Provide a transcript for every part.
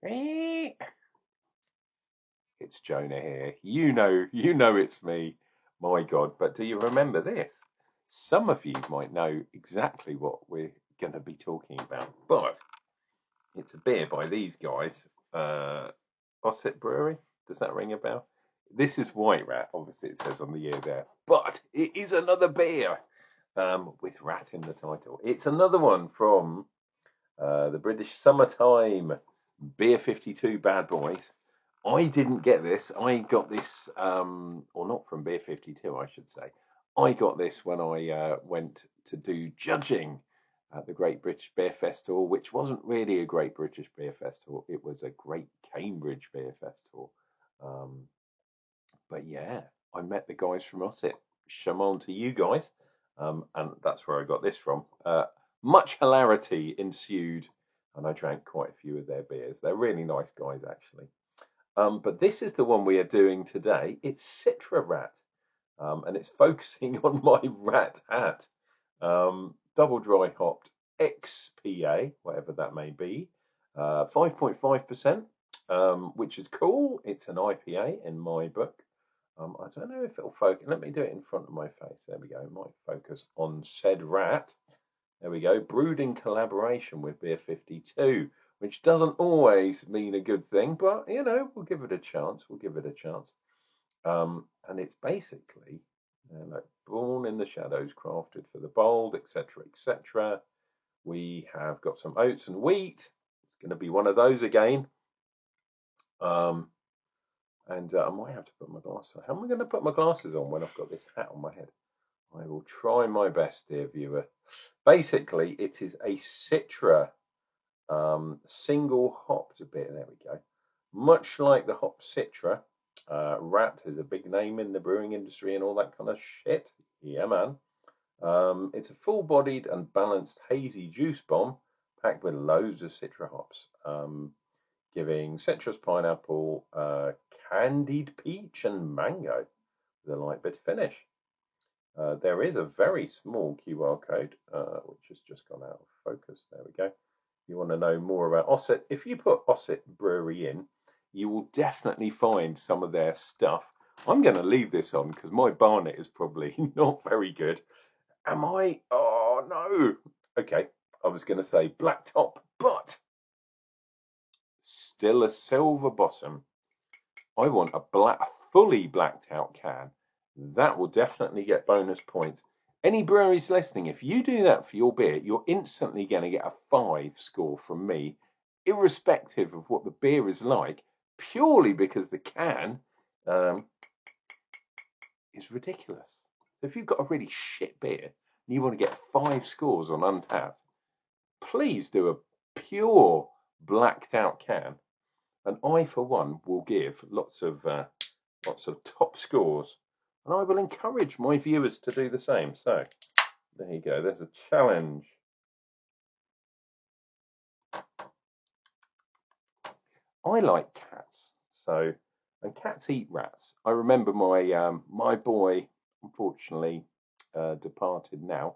It's Jonah here. You know it's me. My God. But do you remember this? Some of you might know exactly what we're going to be talking about, but it's a beer by these guys, Ossett Brewery. Does that ring a bell? This is White Rat, obviously it says on the ear there, but it is another beer with rat in the title. It's another one from the British Summertime Beer 52 Bad Boys. I didn't get this. I got this, or not from Beer 52, I should say. I got this when I went to do judging at the Great British Beer Festival, which wasn't really a Great British Beer Festival. It was a Great Cambridge Beer Festival. But yeah, I met the guys from Ossett. Shaman to you guys. And that's where I got this from. Much hilarity ensued, and I drank quite a few of their beers. They're really nice guys, actually. But this is the one we are doing today. It's Citra Rat, and it's focusing on my rat hat. Double dry hopped XPA, whatever that may be, 5.5%, which is cool. It's an IPA in my book. I don't know if it'll focus. Let me do it in front of my face. There we go. It might focus on said rat. There we go. Brewed in collaboration with Beer 52, which doesn't always mean a good thing, but you know, we'll give it a chance. We'll give it a chance. And it's basically like born in the shadows, crafted for the bold, etc., etc. We have got some oats and wheat. It's going to be one of those again. And I might have to put my glasses on. How am I going to put my glasses on when I've got this hat on my head? I will try my best, dear viewer. Basically, it is a Citra single hopped beer. There we go. Much like the hop Citra, Rat is a big name in the brewing industry and all that kind of shit. Yeah, man. It's a full-bodied and balanced hazy juice bomb packed with loads of Citra hops, giving citrus, pineapple, candied peach, and mango with a light bitter finish. There is a very small QR code, which has just gone out of focus. There we go. You want to know more about Ossett? If you put Ossett Brewery in, you will definitely find some of their stuff. I'm going to leave this on because my Barnet is probably not very good. Am I? Oh, no. Okay, I was going to say black top, but still a silver bottom. I want a fully blacked out can. That will definitely get bonus points. Any breweries listening, if you do that for your beer, you're instantly going to get a 5 score from me, irrespective of what the beer is like, purely because the can is ridiculous. If you've got a really shit beer and you want to get 5 scores on Untapped, please do a pure blacked out can. And I, for one, will give lots of top scores, and I will encourage my viewers to do the same. So there you go. There's a challenge. I like cats, and cats eat rats. I remember my boy, unfortunately departed now.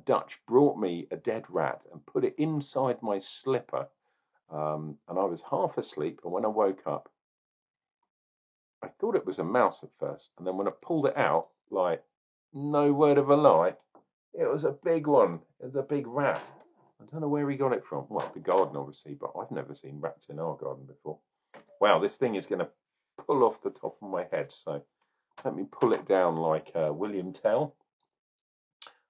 Dutch brought me a dead rat and put it inside my slipper, and I was half asleep. And when I woke up, I thought it was a mouse at first, and then when I pulled it out, like, no word of a lie, it was a big one. It was a big rat. I don't know where he got it from. Well, the garden, obviously, but I've never seen rats in our garden before. Wow, this thing is going to pull off the top of my head. So let me pull it down like William Tell,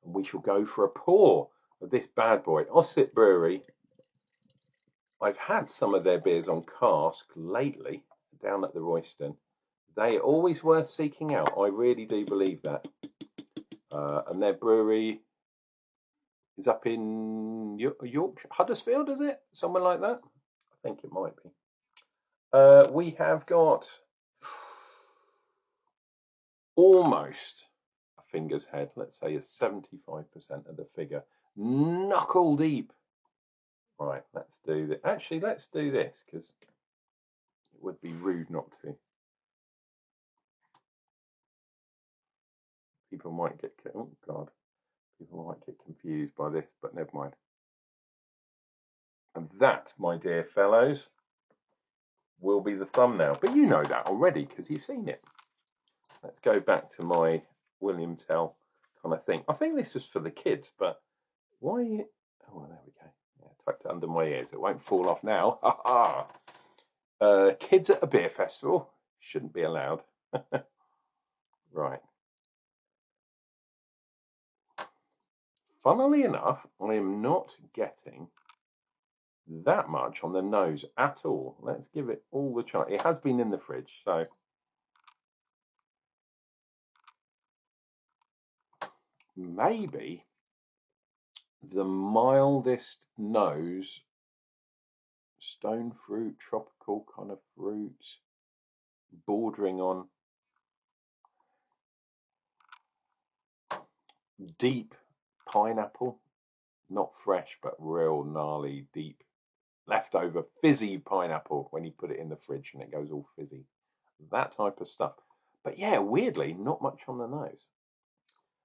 and we shall go for a pour of this bad boy. Ossett Brewery. I've had some of their beers on cask lately down at the Royston. They are always worth seeking out. I really do believe that. And their brewery is up in Yorkshire, Huddersfield, is it? Somewhere like that? I think it might be. We have got almost a finger's head, let's say a 75% of the figure, knuckle deep. Right, let's do this. Actually, let's do this because it would be rude not to. People might get, oh God, people might get confused by this, but never mind. And that, my dear fellows, will be the thumbnail. But you know that already because you've seen it. Let's go back to my William Tell kind of thing. I think this was for the kids, but why? Oh, there we go. Yeah, tucked it under my ears. It won't fall off now. Ha ha. Kids at a beer festival shouldn't be allowed. Right. Funnily enough, I am not getting that much on the nose at all. Let's give it all the chance. It has been in the fridge, so maybe the mildest nose, stone fruit, tropical kind of fruit, bordering on deep pineapple, not fresh, but real gnarly, deep, leftover fizzy pineapple when you put it in the fridge and it goes all fizzy. That type of stuff. But yeah, weirdly, not much on the nose.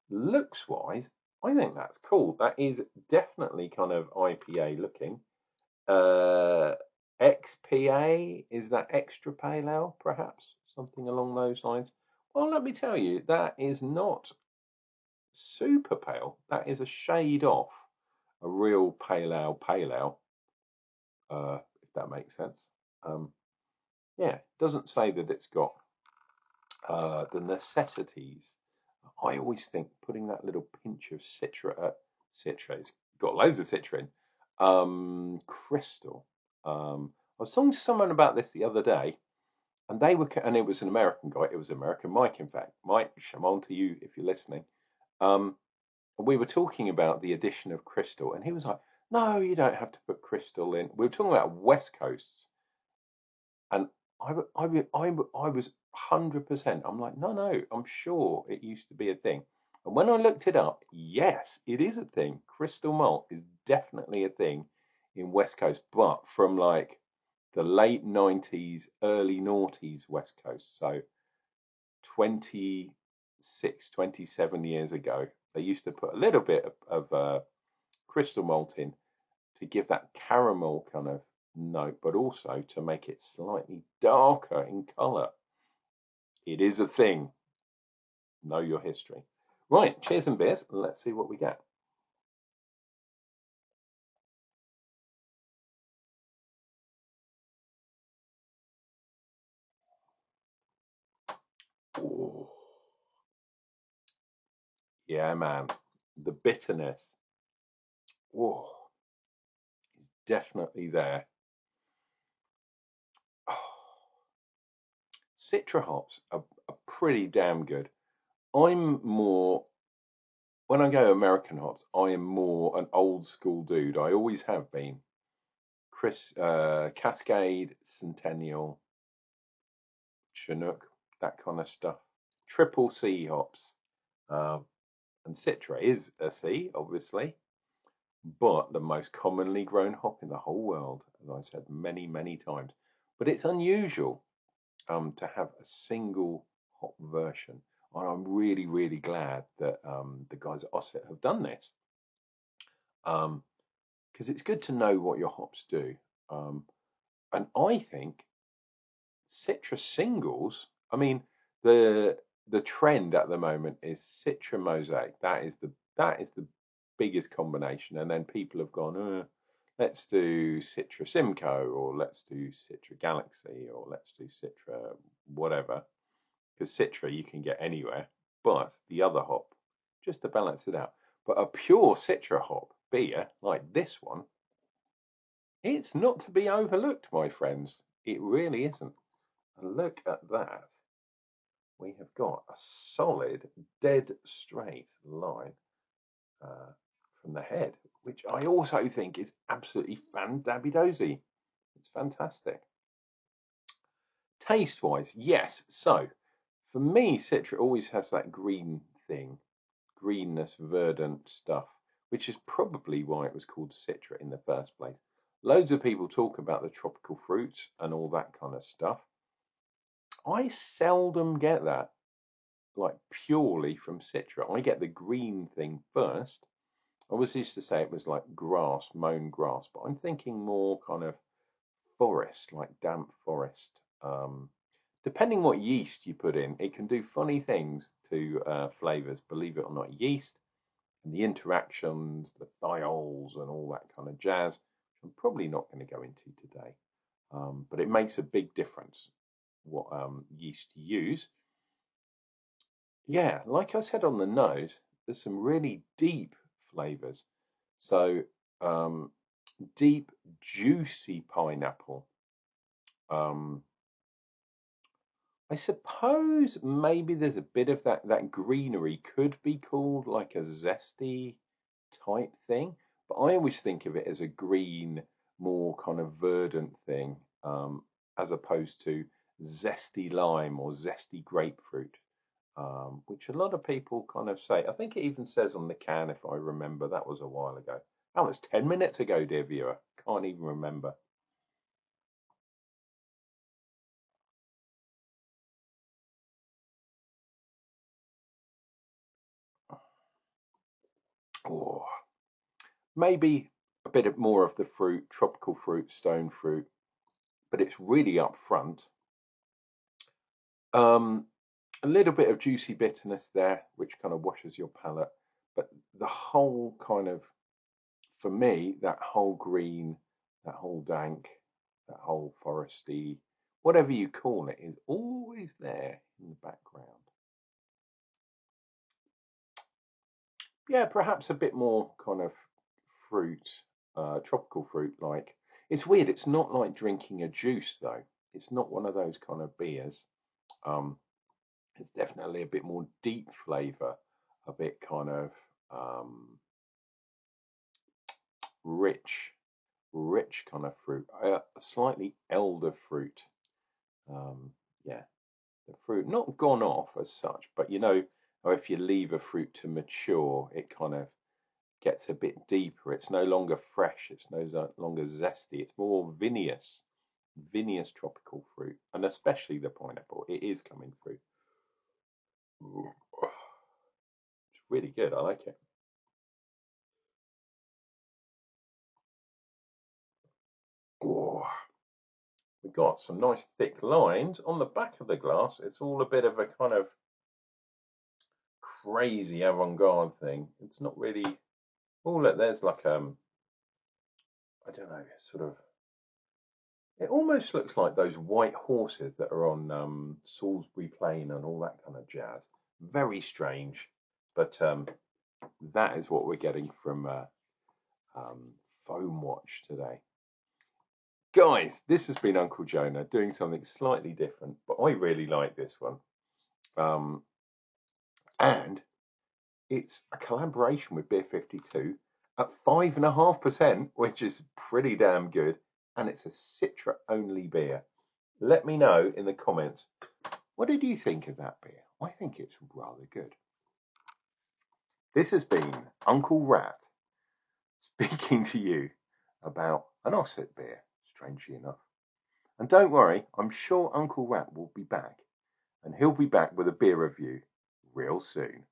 Looks wise, I think that's cool. That is definitely kind of IPA looking. XPA, is that extra pale ale, perhaps? Something along those lines. Well, let me tell you, that is not super pale. That is a shade off a real pale ale, if that makes sense. Yeah, doesn't say that it's got the necessities. I always think putting that little pinch of Citra, it's got loads of Citra in, crystal. I was talking to someone about this the other day, and and it was an American guy. It was American Mike, in fact. Mike, shalom to you if you're listening. And we were talking about the addition of crystal, and he was like, "No, you don't have to put crystal in." We were talking about West Coasts, and I was 100%. I'm like, no, I'm sure it used to be a thing. And when I looked it up, yes, it is a thing. Crystal malt is definitely a thing in West Coast, but from like the late 90s, early noughties West Coast. So 26, 27 years ago, they used to put a little bit of crystal malt in to give that caramel kind of note, but also to make it slightly darker in colour. It is a thing. Know your history. Right, cheers and beers. Let's see what we get. Ooh. Yeah, man. The bitterness, oh, is definitely there. Oh, Citra hops are pretty damn good. I'm more, when I go American hops, I am more an old school dude. I always have been. Cascade, Centennial, Chinook, that kind of stuff. Triple C hops. Um, and Citra is a C, obviously, but the most commonly grown hop in the whole world, as I said many, many times. But it's unusual to have a single hop version. And I'm really, really glad that the guys at Ossett have done this. Because it's good to know what your hops do. And I think Citra singles, I mean, the the trend at the moment is Citra Mosaic. That is the biggest combination, and then people have gone, let's do Citra Simcoe, or let's do Citra Galaxy, or let's do Citra whatever, because Citra you can get anywhere, but the other hop just to balance it out. But a pure Citra hop beer like this one, it's not to be overlooked, my friends. It really isn't. And look at that. We have got a solid, dead straight line from the head, which I also think is absolutely fandabidozy. It's fantastic. Taste-wise, yes. So, for me, Citra always has that green thing, greenness, verdant stuff, which is probably why it was called Citra in the first place. Loads of people talk about the tropical fruits and all that kind of stuff. I seldom get that, like purely from Citra. I get the green thing first. I was used to say it was like grass, mown grass, but I'm thinking more kind of forest, like damp forest. Depending what yeast you put in, it can do funny things to flavors. Believe it or not, yeast and the interactions, the thiols, and all that kind of jazz. I'm probably not going to go into today, but it makes a big difference what yeast to use. Yeah, like I said on the nose, there's some really deep flavors. So deep, juicy pineapple. Um, I suppose maybe there's a bit of that greenery could be called like a zesty type thing, but I always think of it as a green, more kind of verdant thing, as opposed to zesty lime or zesty grapefruit, which a lot of people kind of say. I think it even says on the can, if I remember, that was a while ago. That was 10 minutes ago, dear viewer. Can't even remember. Oh, maybe a bit of more of the fruit, tropical fruit, stone fruit, but it's really up front. Um, a little bit of juicy bitterness there, which kind of washes your palate. But the whole kind of, for me, that whole green, that whole dank, that whole foresty, whatever you call it, is always there in the background. Yeah, perhaps a bit more kind of fruit, tropical fruit like. It's weird. It's not like drinking a juice though. It's not one of those kind of beers. Um, it's definitely a bit more deep flavour, a bit kind of rich, rich kind of fruit, slightly elder fruit. Um, yeah, the fruit not gone off as such, but you know, how if you leave a fruit to mature, it kind of gets a bit deeper. It's no longer fresh. It's no longer zesty. It's more vinous tropical fruit, and especially the pineapple. It is coming through. Ooh, it's really good. I like it. Oh, we got some nice thick lines on the back of the glass. It's all a bit of a kind of crazy avant-garde thing. It's not really. Oh, look, there's like I don't know, sort of. It almost looks like those white horses that are on Salisbury Plain and all that kind of jazz. Very strange, but that is what we're getting from um, Foam Watch today. Guys, this has been Uncle Jonah doing something slightly different, but I really like this one. Um, and it's a collaboration with Beer 52 at 5.5%, which is pretty damn good. And it's a Citra only beer. Let me know in the comments, what did you think of that beer? I think it's rather good. This has been Uncle Rat speaking to you about an Ossett beer, strangely enough. And don't worry, I'm sure Uncle Rat will be back. And he'll be back with a beer review real soon.